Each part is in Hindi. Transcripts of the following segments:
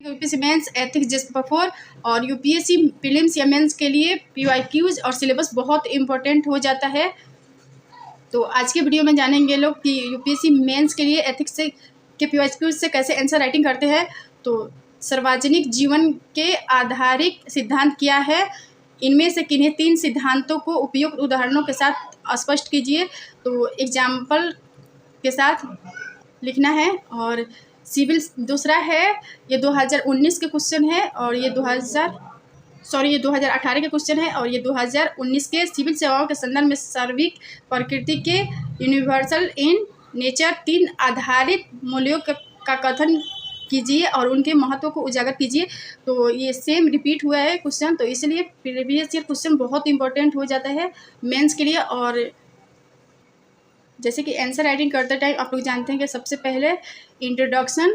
UPSC mains ethics just before और यूपीएससी प्रीलिम्स या मेंस के लिए पीवाईक्यूज और सिलेबस बहुत इंपॉर्टेंट हो जाता है। तो आज के वीडियो में जानेंगे लोग कि यूपीएससी मेंस के लिए एथिक्स से के पीवाईक्यूज से कैसे आंसर राइटिंग करते हैं। तो सार्वजनिक जीवन के आधारित सिद्धांत क्या है, इनमें से किन्हीं 3 सिद्धांतों को उपयुक्त उदाहरणों के साथ स्पष्ट कीजिए। तो एग्जाम्पल के साथ लिखना है। और सिविल दूसरा है, ये 2019 के क्वेश्चन है और ये 2018 के क्वेश्चन है और ये 2019 के सिविल सेवाओं के संदर्भ में सार्वत्रिक प्रकृति के यूनिवर्सल इन नेचर 3 आधारित मूल्यों का कथन कीजिए और उनके महत्व को उजागर कीजिए। तो ये सेम रिपीट हुआ है क्वेश्चन, तो इसलिए प्रीवियस ईयर क्वेश्चन बहुत इंपॉर्टेंट हो जाता है मेंस के लिए। और जैसे कि आंसर राइटिंग करते टाइम आप लोग जानते हैं कि सबसे पहले इंट्रोडक्शन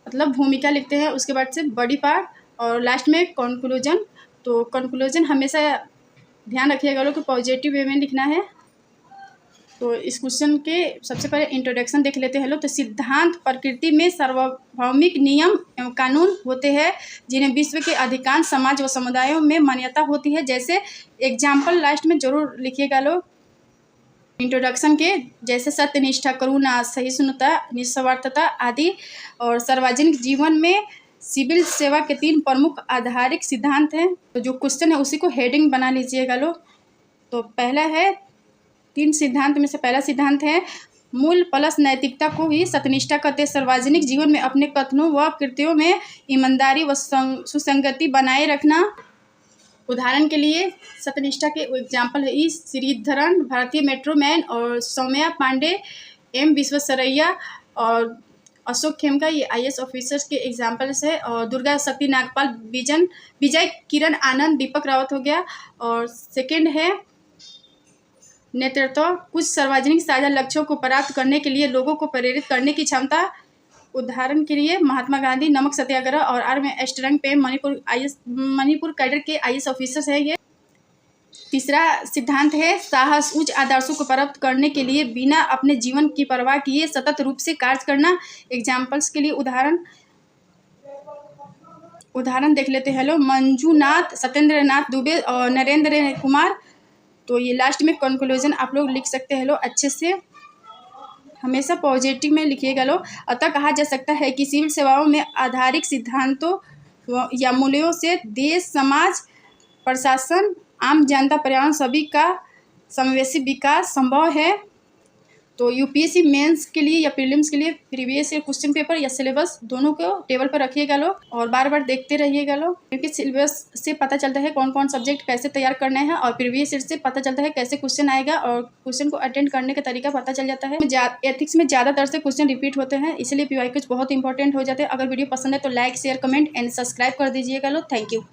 मतलब भूमिका लिखते हैं, उसके बाद से बॉडी पार्ट और लास्ट में कंक्लूजन। तो कंक्लूजन हमेशा ध्यान रखिएगा लोग कि पॉजिटिव वे में लिखना है। तो इस क्वेश्चन के सबसे पहले इंट्रोडक्शन देख लेते हैं लोग। तो सिद्धांत प्रकृति में सार्वभौमिक नियम एवं कानून होते हैं जिन्हें विश्व के अधिकांश समाज व समुदायों में मान्यता होती है। जैसे एग्जाम्पल लास्ट में जरूर लिखिएगा लोग इंट्रोडक्शन के, जैसे सत्यनिष्ठा, करुणा, सहिष्णुता, निस्वार्थता आदि। और सार्वजनिक जीवन में सिविल सेवा के 3 प्रमुख आधारित सिद्धांत हैं। तो जो क्वेश्चन है उसी को हेडिंग बना लीजिएगा लोग। तो पहला है 3 सिद्धांत में से पहला सिद्धांत है मूल प्लस नैतिकता को ही सत्यनिष्ठा कहते हैं। सार्वजनिक जीवन में अपने कथनों व कृत्यों में ईमानदारी व सुसंगति बनाए रखना। उदाहरण के लिए सत्यनिष्ठा के एग्जाम्पल है ई श्रीधरन, भारतीय मेट्रोमैन, और सौम्या पांडे, एम विश्वेश्वरैया और अशोक खेमका, ये आईएएस ऑफिसर्स के एग्जाम्पल्स है। और दुर्गा शक्ति नागपाल, विजय किरण आनंद, दीपक रावत हो गया। और सेकंड है नेतृत्व, कुछ सार्वजनिक साझा लक्ष्यों को प्राप्त करने के लिए लोगों को प्रेरित करने की क्षमता। उदाहरण के लिए महात्मा गांधी, नमक सत्याग्रह और आर में एस्टरंग पे मणिपुर कैडर के आईएएस ऑफिसर्स है ये। तीसरा सिद्धांत है साहस, उच्च आदर्शों को प्राप्त करने के लिए बिना अपने जीवन की परवाह किए सतत रूप से कार्य करना। एग्जाम्पल्स के लिए उदाहरण देख लेते हैं लोग मंजूनाथ, सत्येंद्र नाथ दुबे और नरेंद्र कुमार। तो ये लास्ट में कंक्लूजन आप लोग लिख सकते हैं लोग अच्छे से, हमेशा पॉजिटिव में लिखिएगा लोग। अतः कहा जा सकता है कि सिविल सेवाओं में आधारित सिद्धांतों या मूल्यों से देश, समाज, प्रशासन, आम जनता, पर्यावरण सभी का समावेशी विकास संभव है। तो यूपीएससी मेंस के लिए या प्रीलिम्स के लिए प्रीवियस ईयर क्वेश्चन पेपर या सिलेबस दोनों को टेबल पर रखिएगा लोग और बार बार देखते रहिएगा लोग, क्योंकि सिलेबस से पता चलता है कौन कौन सब्जेक्ट कैसे तैयार करने हैं और प्रीवियस ईयर से पता चलता है कैसे क्वेश्चन आएगा और क्वेश्चन को अटेंड करने का तरीका पता चल जाता है। एथिक्स में ज़्यादातर से क्वेश्चन रिपीट होते हैं, इसलिए पीवाईक्यूज बहुत इंपॉर्टेंट हो जाते हैं। अगर वीडियो पसंद है तो like, share, comment and subscribe कर दीजिएगा लोग। Thank you.